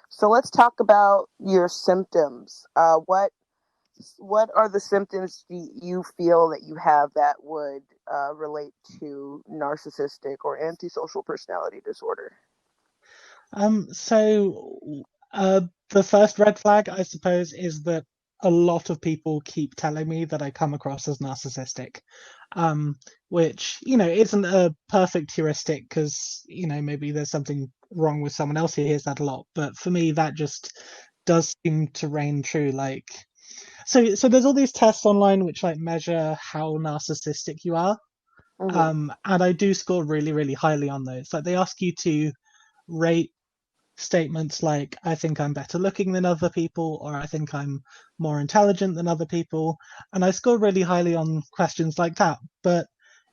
So let's talk about your symptoms. What are the symptoms you feel that you have that would relate to narcissistic or antisocial personality disorder? So the first red flag, I suppose, is that a lot of people keep telling me that I come across as narcissistic, um, which, isn't a perfect heuristic because, maybe there's something wrong with someone else who hears that a lot. But for me, that just does seem to reign true. Like, so there's all these tests online which like measure how narcissistic you are. Mm-hmm. And I do score really, really highly on those. Like they ask you to rate statements like I think I'm better looking than other people, or I think I'm more intelligent than other people, and I score really highly on questions like that. But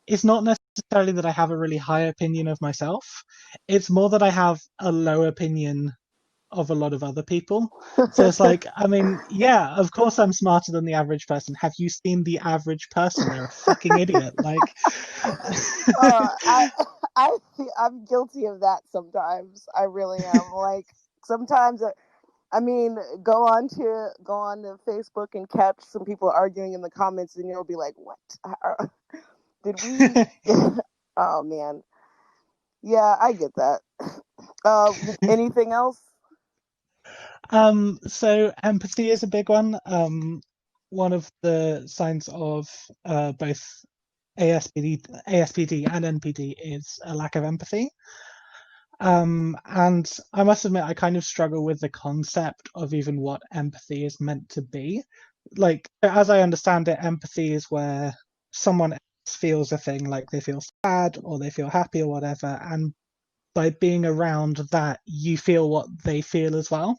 it's not necessarily that I have a really high opinion of myself. It's more that I have a low opinion of a lot of other people. So it's like, I mean, yeah, of course I'm smarter than the average person. Have you seen the average person? They're a fucking idiot. Like, uh, I, I'm guilty of that sometimes. I really am. Like sometimes, I mean, go on to Facebook and catch some people arguing in the comments, and you'll be like, "What? Did we?" Oh man, yeah, I get that. Uh, Anything else? so empathy is a big one. One of the signs of both ASPD and NPD is a lack of empathy. And I must admit, I kind of struggle with the concept of even what empathy is meant to be. Like, as I understand it, empathy is where someone else feels a thing, like they feel sad or they feel happy or whatever, and by being around that, you feel what they feel as well.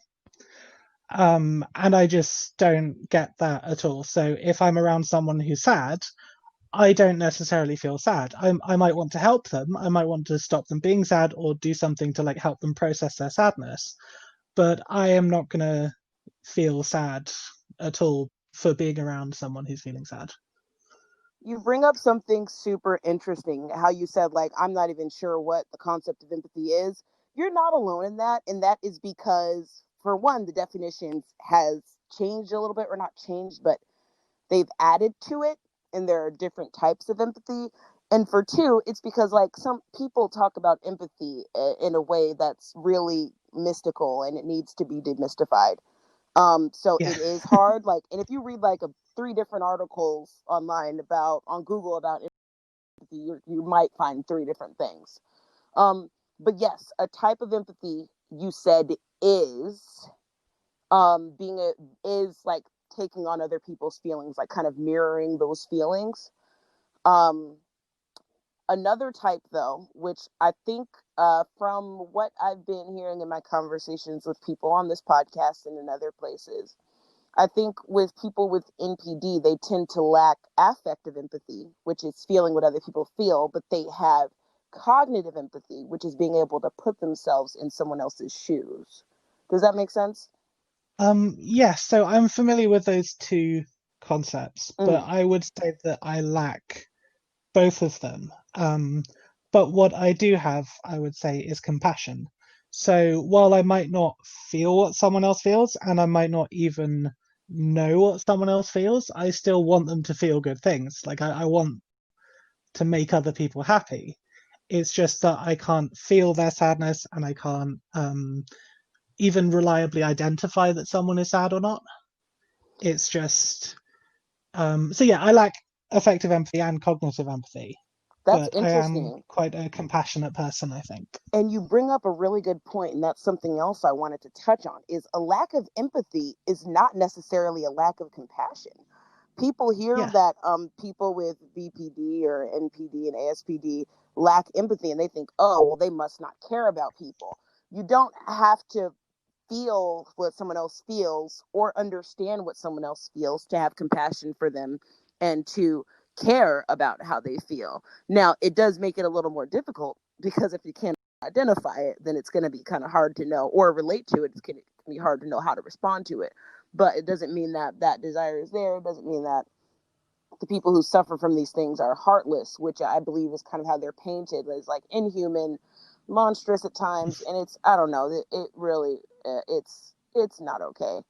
And I just don't get that at all. So if I'm around someone who's sad, I don't necessarily feel sad. I might want to help them. I might want to stop them being sad or do something to like help them process their sadness. But I am not gonna feel sad at all for being around someone who's feeling sad. You bring up something super interesting. How you said, like, I'm not even sure what the concept of empathy is. You're not alone in that, and that is because, for one, the definitions has changed a little bit, or not changed, but they've added to it, and there are different types of empathy. And for two, it's because like some people talk about empathy in a way that's really mystical, and it needs to be demystified. So Yeah. it is hard. Like, and if you read like three different articles online about on Google about empathy, you might find three different things. Um, but yes, a type of empathy you said is being a is like taking on other people's feelings, like kind of mirroring those feelings. Um, Another type, though, which I think from what I've been hearing in my conversations with people on this podcast and in other places, I think with people with NPD, they tend to lack affective empathy, which is feeling what other people feel, but they have cognitive empathy, which is being able to put themselves in someone else's shoes. Does that make sense? Yes, so I'm familiar with those two concepts, but Mm. I would say that I lack both of them. But what I do have, I would say, is compassion. So while I might not feel what someone else feels, and I might not even know what someone else feels, I still want them to feel good things. Like I want to make other people happy. It's just that I can't feel their sadness and I can't even reliably identify that someone is sad or not. It's just so yeah, I lack affective empathy and cognitive empathy, That's but I am interesting. quite a compassionate person, I think. And you bring up a really good point, and that's something else I wanted to touch on is a lack of empathy is not necessarily a lack of compassion. People hear Yeah. that people with BPD or NPD and ASPD lack empathy, and they think, oh, well, they must not care about people. You don't have to feel what someone else feels or understand what someone else feels to have compassion for them and to care about how they feel. Now, it does make it a little more difficult because if you can't identify it, then it's going to be kind of hard to know or relate to it. It's going to be hard to know how to respond to it. But it doesn't mean that that desire is there. It doesn't mean that the people who suffer from these things are heartless, which I believe is kind of how they're painted as like inhuman, monstrous at times, and it's, I don't know, it really, it's not okay.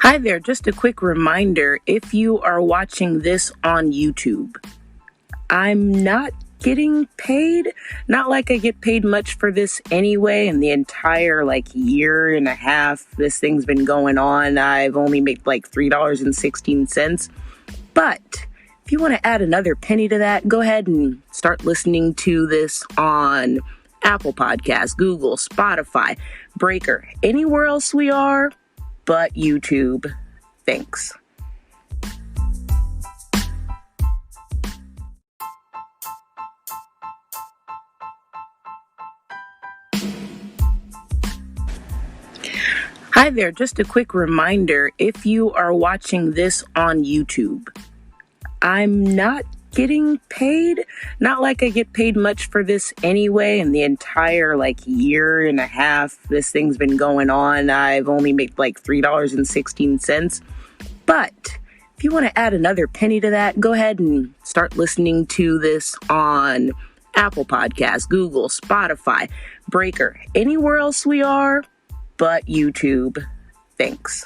Hi there, just a quick reminder, if you are watching this on YouTube, I'm not getting paid. Not like I get paid much for this anyway. In the entire year and a half this thing's been going on, I've only made $3.16. But if you want to add another penny to that, go ahead and start listening to this on Apple Podcasts, Google, Spotify, Breaker, anywhere else we are but YouTube. Thanks. Hi there, just a quick reminder, if you are watching this on YouTube, I'm not getting paid. Not like I get paid much for this anyway. In the entire year and a half this thing's been going on, I've only made $3.16. But if you want to add another penny to that, go ahead and start listening to this on Apple Podcasts, Google, Spotify, Breaker, anywhere else we are but YouTube. Thanks.